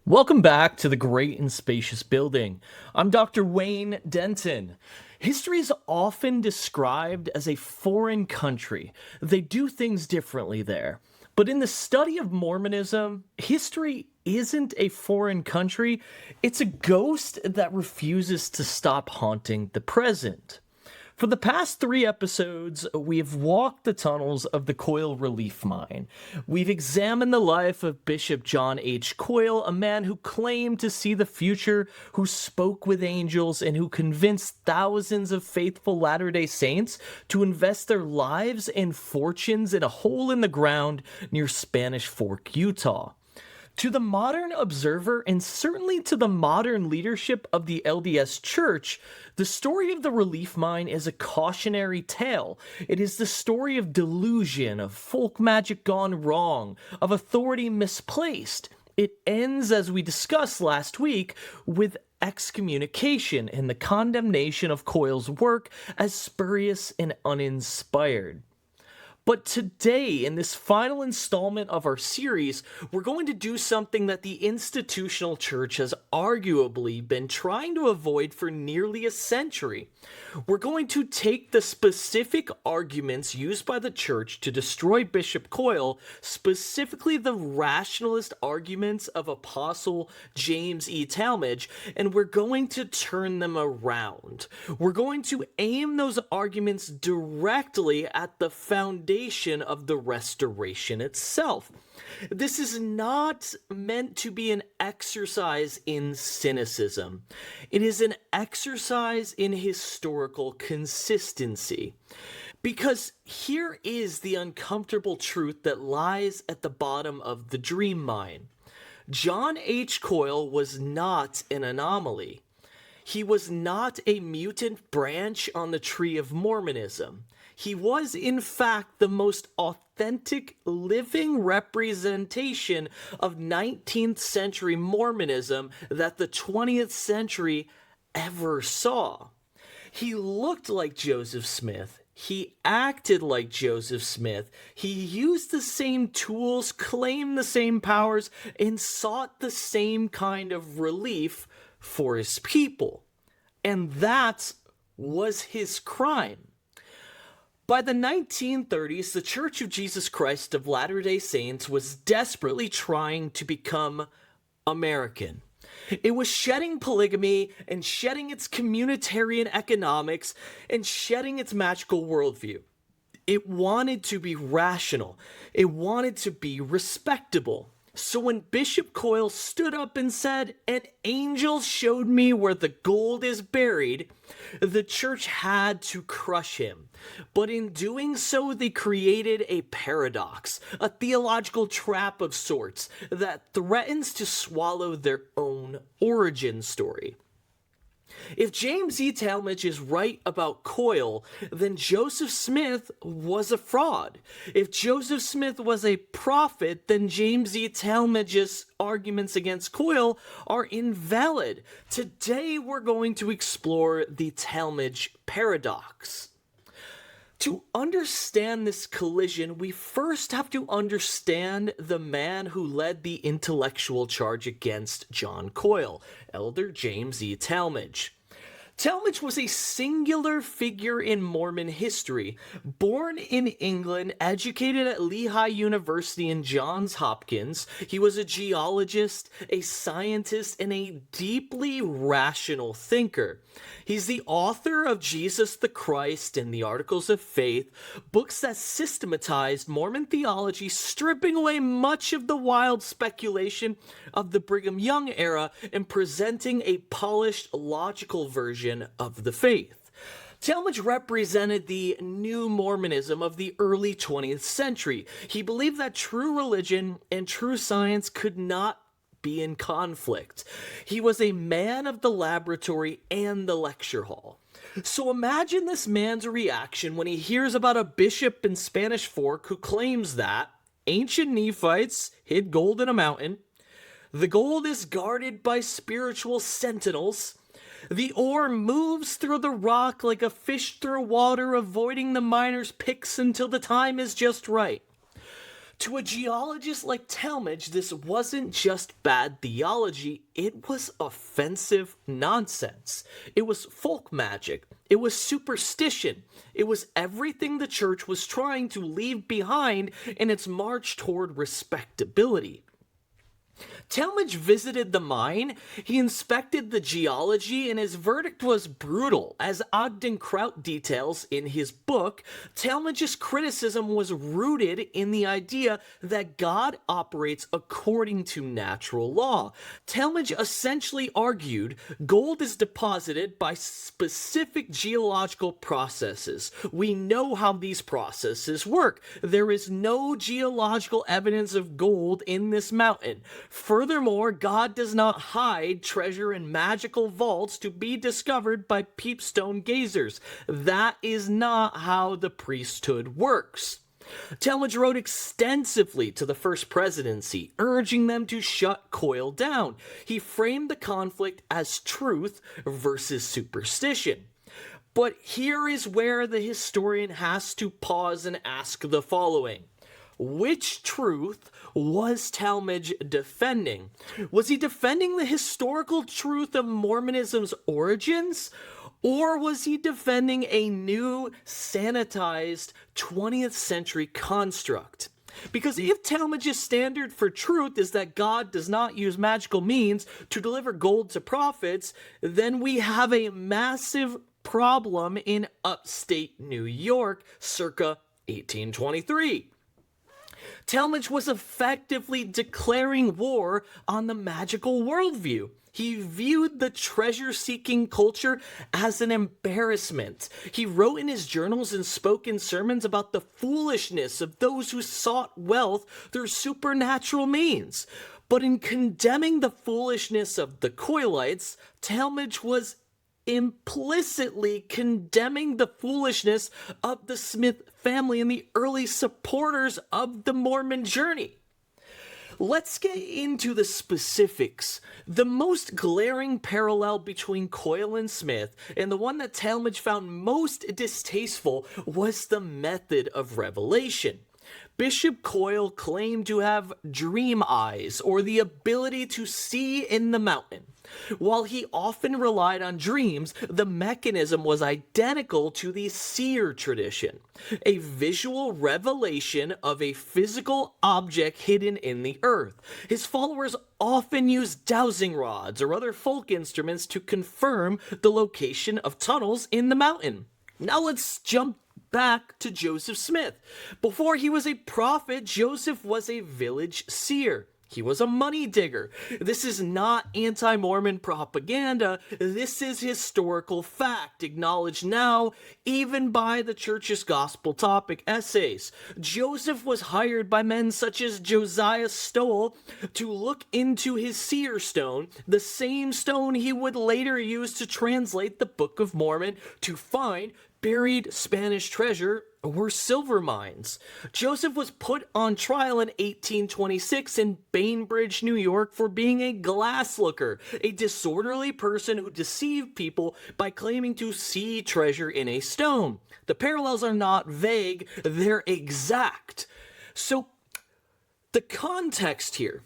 Welcome back to the Great and Spacious Building. I'm Dr. Wayne Denton. History is often described as a foreign country. They do things differently there. But in the study of Mormonism, history isn't a foreign country. It's a ghost that refuses to stop haunting the present. For the past 3 episodes, we have walked the tunnels of the Koyle Relief Mine. We've examined the life of Bishop John H. Koyle, a man who claimed to see the future, who spoke with angels, and who convinced thousands of faithful Latter-day Saints to invest their lives and fortunes in a hole in the ground near Spanish Fork, Utah. To the modern observer, and certainly to the modern leadership of the LDS Church, the story of the relief mine is a cautionary tale. It is the story of delusion, of folk magic gone wrong, of authority misplaced. It ends, as we discussed last week, with excommunication and the condemnation of Koyle's work as spurious and uninspired. But today, in this final installment of our series, we're going to do something that the institutional church has arguably been trying to avoid for nearly a century. We're going to take the specific arguments used by the church to destroy Bishop Koyle, specifically the rationalist arguments of Apostle James E. Talmage, and we're going to turn them around. We're going to aim those arguments directly at the foundation of the restoration itself. This is not meant to be an exercise in cynicism. It is an exercise in historical consistency. Because here is the uncomfortable truth that lies at the bottom of the dream mine. John H. Koyle was not an anomaly. He was not a mutant branch on the tree of Mormonism. He was, in fact, the most authentic living representation of 19th century Mormonism that the 20th century ever saw. He looked like Joseph Smith. He acted like Joseph Smith. He used the same tools, claimed the same powers, and sought the same kind of relief for his people. And that was his crime. By the 1930s, the Church of Jesus Christ of Latter-day Saints was desperately trying to become American. It was shedding polygamy and shedding its communitarian economics and shedding its magical worldview. It wanted to be rational. It wanted to be respectable. So when Bishop Koyle stood up and said, "An angel showed me where the gold is buried," the church had to crush him. But in doing so, they created a paradox, a theological trap of sorts, that threatens to swallow their own origin story. If James E. Talmage is right about Koyle, then Joseph Smith was a fraud. If Joseph Smith was a prophet, then James E. Talmage's arguments against Koyle are invalid. Today we're going to explore the Talmage Paradox. To understand this collision, we first have to understand the man who led the intellectual charge against John Koyle, Elder James E. Talmage. Talmage was a singular figure in Mormon history. Born in England, educated at Lehigh University and Johns Hopkins, he was a geologist, a scientist, and a deeply rational thinker. He's the author of Jesus the Christ and the Articles of Faith, books that systematized Mormon theology, stripping away much of the wild speculation of the Brigham Young era and presenting a polished, logical version of the faith. Talmage represented the new Mormonism of the early 20th century. He believed that true religion and true science could not be in conflict. He was a man of the laboratory and the lecture hall. So imagine this man's reaction when he hears about a bishop in Spanish Fork who claims that ancient Nephites hid gold in a mountain, the gold is guarded by spiritual sentinels, the ore moves through the rock like a fish through water, avoiding the miner's picks until the time is just right. To a geologist like Talmage, this wasn't just bad theology, it was offensive nonsense. It was folk magic. It was superstition. It was everything the church was trying to leave behind in its march toward respectability. Talmage visited the mine, he inspected the geology, and his verdict was brutal. As Ogden Kraut details in his book, Talmage's criticism was rooted in the idea that God operates according to natural law. Talmage essentially argued gold is deposited by specific geological processes. We know how these processes work. There is no geological evidence of gold in this mountain. Furthermore, God does not hide treasure in magical vaults to be discovered by peepstone gazers. That is not how the priesthood works. Talmage wrote extensively to the First Presidency, urging them to shut Koyle down. He framed the conflict as truth versus superstition. But here is where the historian has to pause and ask the following. Which truth was Talmage defending? Was he defending the historical truth of Mormonism's origins? Or was he defending a new, sanitized 20th century construct? Because if Talmage's standard for truth is that God does not use magical means to deliver gold to prophets, then we have a massive problem in upstate New York circa 1823. Talmage was effectively declaring war on the magical worldview. He viewed the treasure-seeking culture as an embarrassment. He wrote in his journals and spoke in sermons about the foolishness of those who sought wealth through supernatural means. But in condemning the foolishness of the Koylites, Talmage was implicitly condemning the foolishness of the Smith family and the early supporters of the Mormon journey. Let's get into the specifics. The most glaring parallel between Koyle and Smith, and the one that Talmage found most distasteful, was the method of revelation. Bishop Koyle claimed to have dream eyes, or the ability to see in the mountain. While he often relied on dreams, the mechanism was identical to the seer tradition, a visual revelation of a physical object hidden in the earth. His followers often used dowsing rods or other folk instruments to confirm the location of tunnels in the mountain. Now let's jump back to Joseph Smith. Before he was a prophet, Joseph was a village seer. He was a money digger. This is not anti-Mormon propaganda. This is historical fact, acknowledged now even by the church's gospel topic essays. Joseph was hired by men such as Josiah Stowell to look into his seer stone, the same stone he would later use to translate the Book of Mormon to find buried Spanish treasure or silver mines. Joseph was put on trial in 1826 in Bainbridge, New York for being a glass looker, a disorderly person who deceived people by claiming to see treasure in a stone. The parallels are not vague, they're exact. So, the context here.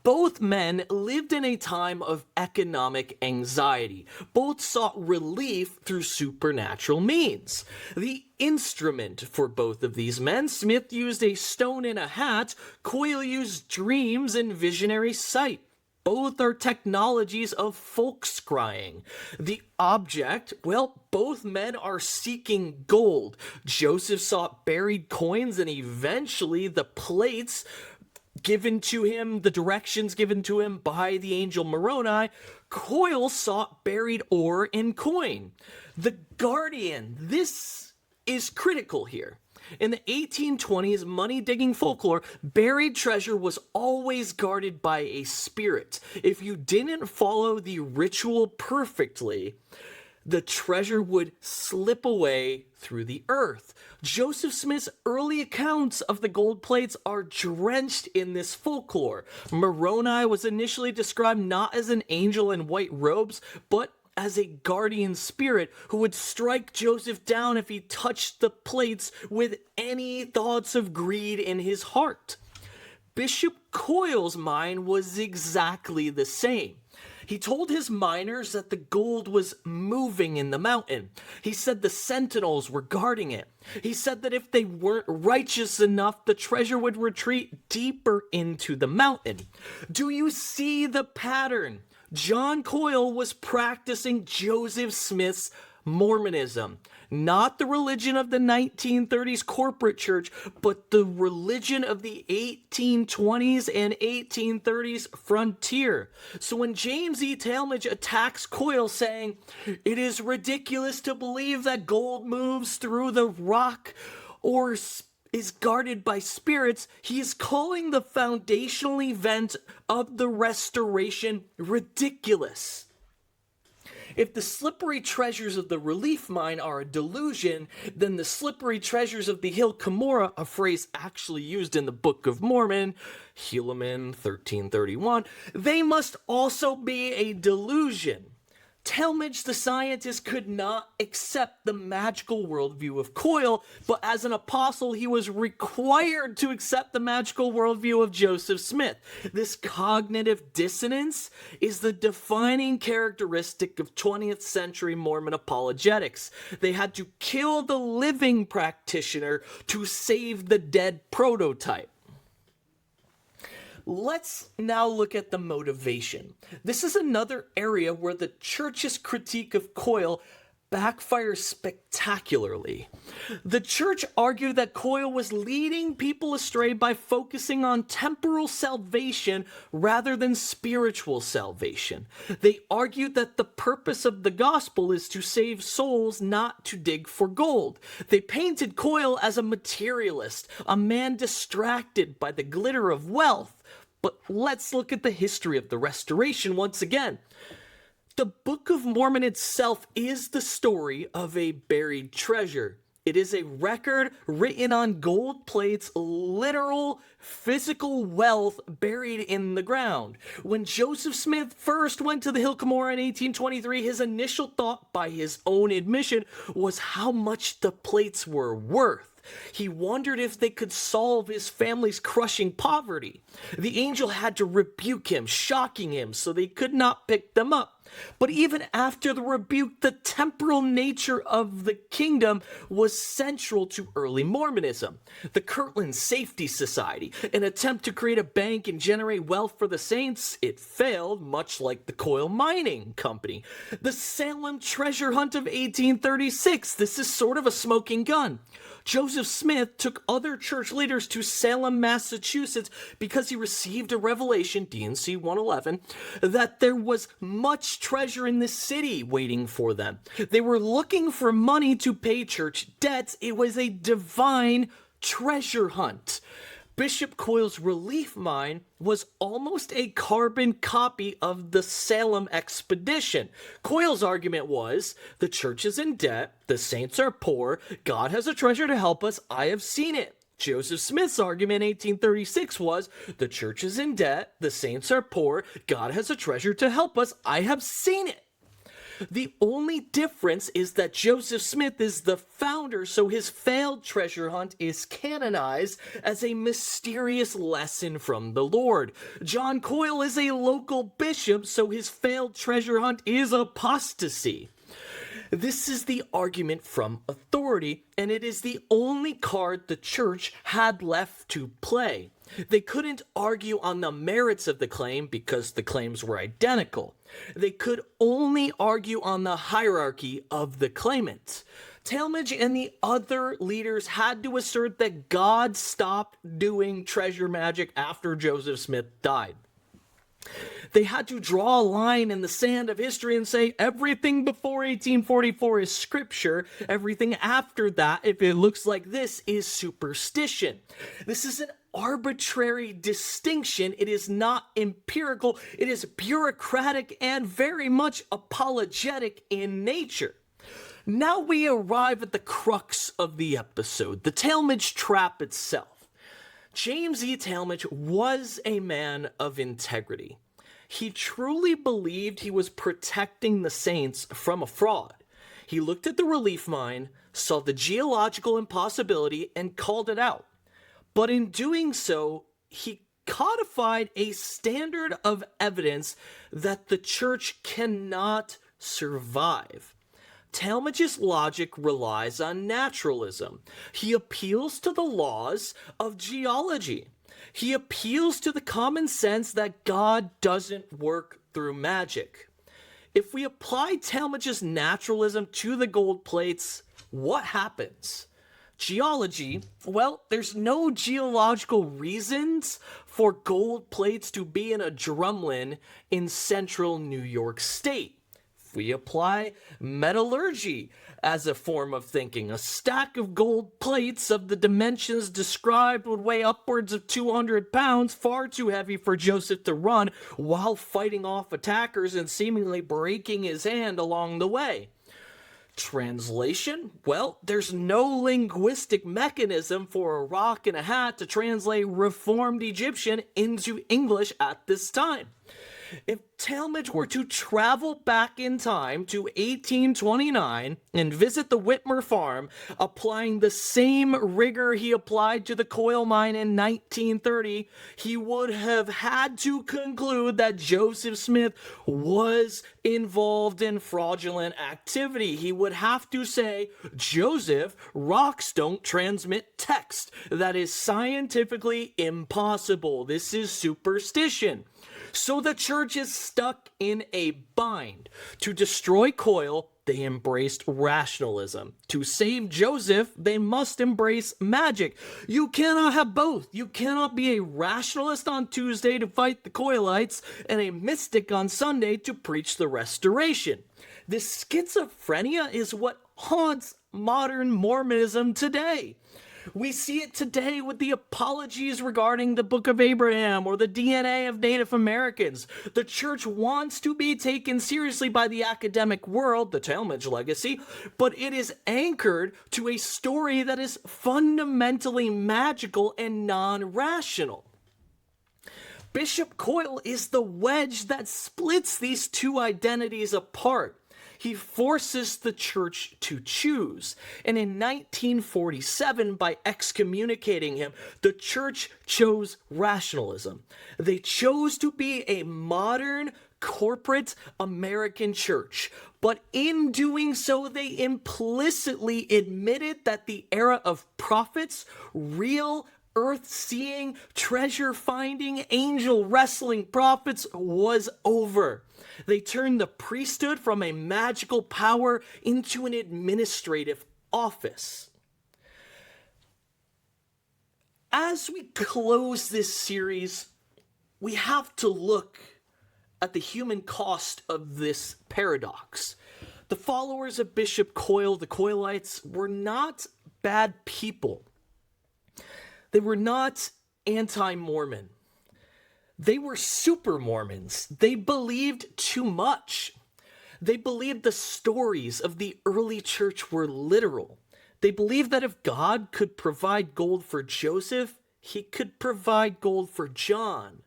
Both men lived in a time of economic anxiety. Both sought relief through supernatural means. The instrument for both of these men, Smith used a stone in a hat, Koyle used dreams and visionary sight. Both are technologies of folk scrying. The object, well, both men are seeking gold. Joseph sought buried coins and eventually the plates given to him, the directions given to him by the angel Moroni. Koyle sought buried ore and coin. The guardian, this is critical here. In the 1820s money-digging folklore, buried treasure was always guarded by a spirit. If you didn't follow the ritual perfectly, the treasure would slip away through the earth. Joseph Smith's early accounts of the gold plates are drenched in this folklore. Moroni was initially described not as an angel in white robes, but as a guardian spirit who would strike Joseph down if he touched the plates with any thoughts of greed in his heart. Bishop Koyle's mine was exactly the same. He told his miners that the gold was moving in the mountain. He said the sentinels were guarding it. He said that if they weren't righteous enough, the treasure would retreat deeper into the mountain. Do you see the pattern? John Koyle was practicing Joseph Smith's Mormonism, not the religion of the 1930s corporate church, but the religion of the 1820s and 1830s frontier. So when James E. Talmage attacks Koyle saying, "It is ridiculous to believe that gold moves through the rock or is guarded by spirits," he is calling the foundational event of the restoration ridiculous. If the slippery treasures of the relief mine are a delusion, then the slippery treasures of the Hill Cumorah, a phrase actually used in the Book of Mormon, Helaman 1331, they must also be a delusion. Talmage, the scientist, could not accept the magical worldview of Koyle, but as an apostle, he was required to accept the magical worldview of Joseph Smith. This cognitive dissonance is the defining characteristic of 20th century Mormon apologetics. They had to kill the living practitioner to save the dead prototype. Let's now look at the motivation. This is another area where the church's critique of Koyle backfires spectacularly. The church argued that Koyle was leading people astray by focusing on temporal salvation rather than spiritual salvation. They argued that the purpose of the gospel is to save souls, not to dig for gold. They painted Koyle as a materialist, a man distracted by the glitter of wealth. But let's look at the history of the restoration once again. The Book of Mormon itself is the story of a buried treasure. It is a record written on gold plates, literal physical wealth buried in the ground. When Joseph Smith first went to the Hill Cumorah in 1823, his initial thought, by his own admission, was how much the plates were worth. He wondered if they could solve his family's crushing poverty. The angel had to rebuke him, shocking him, so they could not pick them up. But even after the rebuke, the temporal nature of the kingdom was central to early Mormonism. The Kirtland Safety Society, an attempt to create a bank and generate wealth for the saints, it failed, much like the Koyle Mining Company. The Salem treasure hunt of 1836, this is sort of a smoking gun. Joseph Smith took other church leaders to Salem, Massachusetts, because he received a revelation, D&C 111, that there was much treasure in the city waiting for them. They were looking for money to pay church debts. It was a divine treasure hunt. Bishop Koyle Relief Mine was almost a carbon copy of the Salem expedition. Koyle's argument was, the church is in debt, the saints are poor, God has a treasure to help us, I have seen it. Joseph Smith's argument in 1836 was, the church is in debt, the saints are poor, God has a treasure to help us, I have seen it. The only difference is that Joseph Smith is the founder, so his failed treasure hunt is canonized as a mysterious lesson from the Lord. John Koyle is a local bishop, so his failed treasure hunt is apostasy. This is the argument from authority, and it is the only card the church had left to play. They couldn't argue on the merits of the claim because the claims were identical. They could only argue on the hierarchy of the claimant. Talmage and the other leaders had to assert that God stopped doing treasure magic after Joseph Smith died. They had to draw a line in the sand of history and say everything before 1844 is scripture, everything after that, if it looks like this, is superstition. This is an arbitrary distinction. It is not empirical. It is bureaucratic and very much apologetic in nature. Now we arrive at the crux of the episode, the Talmage Trap itself. James E. Talmage was a man of integrity. He truly believed he was protecting the saints from a fraud. He looked at the relief mine, saw the geological impossibility, and called it out. But in doing so, he codified a standard of evidence that the church cannot survive. Talmage's logic relies on naturalism. He appeals to the laws of geology. He appeals to the common sense that God doesn't work through magic. If we apply Talmage's naturalism to the gold plates, what happens? Geology, well, there's no geological reasons for gold plates to be in a drumlin in central New York State. If we apply metallurgy as a form of thinking, a stack of gold plates of the dimensions described would weigh upwards of 200 pounds, far too heavy for Joseph to run while fighting off attackers and seemingly breaking his hand along the way. Translation? Well, there's no linguistic mechanism for a rock and a hat to translate Reformed Egyptian into English at this time. If Talmage were to travel back in time to 1829 and visit the Whitmer farm, applying the same rigor he applied to the Koyle mine in 1930, he would have had to conclude that Joseph Smith was involved in fraudulent activity. He would have to say, Joseph, rocks don't transmit text. That is scientifically impossible. This is superstition. So the church is stuck in a bind. To destroy Koyle, they embraced rationalism. To save Joseph, they must embrace magic. You cannot have both. You cannot be a rationalist on Tuesday to fight the Koylites and a mystic on Sunday to preach the restoration. This schizophrenia is what haunts modern Mormonism today. We see it today with the apologies regarding the Book of Abraham or the DNA of Native Americans. The church wants to be taken seriously by the academic world, the Talmage legacy, but it is anchored to a story that is fundamentally magical and non-rational. Bishop Koyle is the wedge that splits these two identities apart. He forces the church to choose. And in 1947, by excommunicating him, the church chose rationalism. They chose to be a modern, corporate American church. But in doing so, they implicitly admitted that the era of prophets, real earth-seeing, treasure-finding, angel-wrestling prophets was over. They turned the priesthood from a magical power into an administrative office. As we close this series, we have to look at the human cost of this paradox. The followers of Bishop Koyle, the Koylites, were not bad people. They were not anti-Mormon. They were super Mormons. They believed too much. They believed the stories of the early church were literal. They believed that if God could provide gold for Joseph, he could provide gold for John.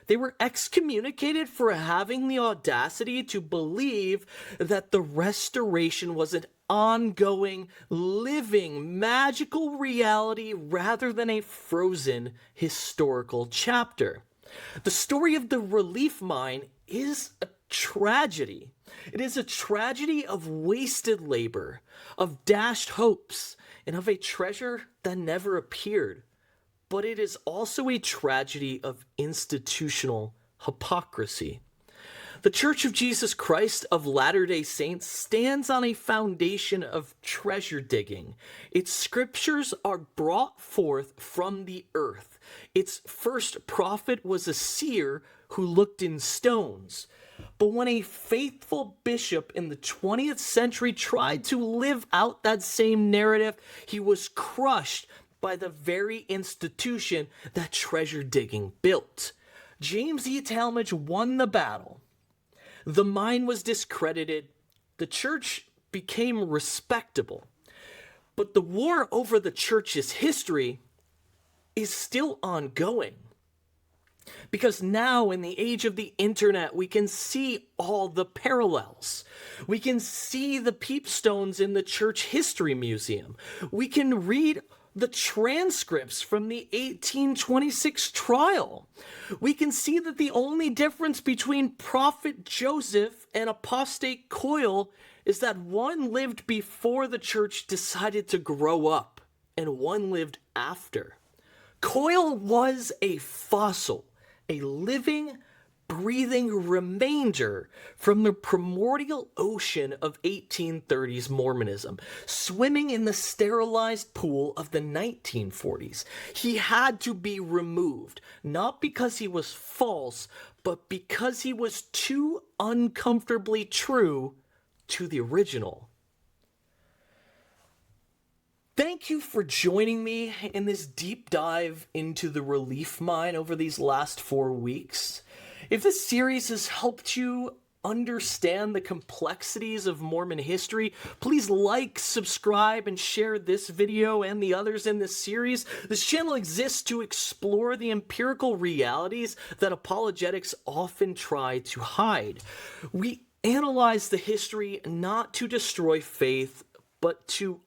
They were excommunicated for having the audacity to believe that the restoration was an ongoing, living, magical reality rather than a frozen historical chapter. The story of the relief mine is a tragedy. It is a tragedy of wasted labor, of dashed hopes, and of a treasure that never appeared. But it is also a tragedy of institutional hypocrisy. The Church of Jesus Christ of Latter-day Saints stands on a foundation of treasure digging. Its scriptures are brought forth from the earth. Its first prophet was a seer who looked in stones. But when a faithful bishop in the 20th century tried to live out that same narrative, he was crushed by the very institution that treasure digging built. James E. Talmage won the battle. The mine was discredited. The church became respectable. But the war over the church's history is still ongoing. Because now, in the age of the internet, we can see all the parallels. We can see the peepstones in the Church History Museum. We can read the transcripts from the 1826 trial. We can see that the only difference between Prophet Joseph and apostate Koyle is that one lived before the church decided to grow up, and one lived after. Koyle was a fossil, a living, breathing remainder from the primordial ocean of 1830s Mormonism, swimming in the sterilized pool of the 1940s. He had to be removed, not because he was false, but because he was too uncomfortably true to the original. Thank you for joining me in this deep dive into the relief mine over these last 4 weeks. If this series has helped you understand the complexities of Mormon history, please like, subscribe, and share this video and the others in this series. This channel exists to explore the empirical realities that apologetics often try to hide. We analyze the history not to destroy faith, but to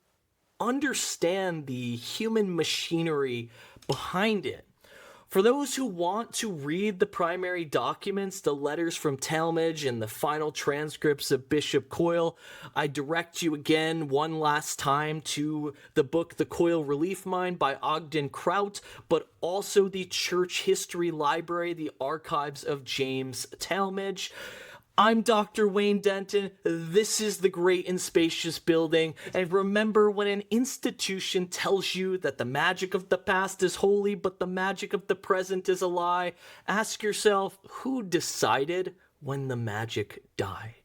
understand the human machinery behind it. For those who want to read the primary documents, the letters from Talmage and the final transcripts of Bishop Koyle, I direct you again one last time to the book The Koyle Relief Mine by Ogden Kraut, but also the Church History Library, the Archives of James Talmage. I'm Dr. Wayne Denton. This is the Great and Spacious Building. And remember, when an institution tells you that the magic of the past is holy, but the magic of the present is a lie, ask yourself, who decided when the magic died?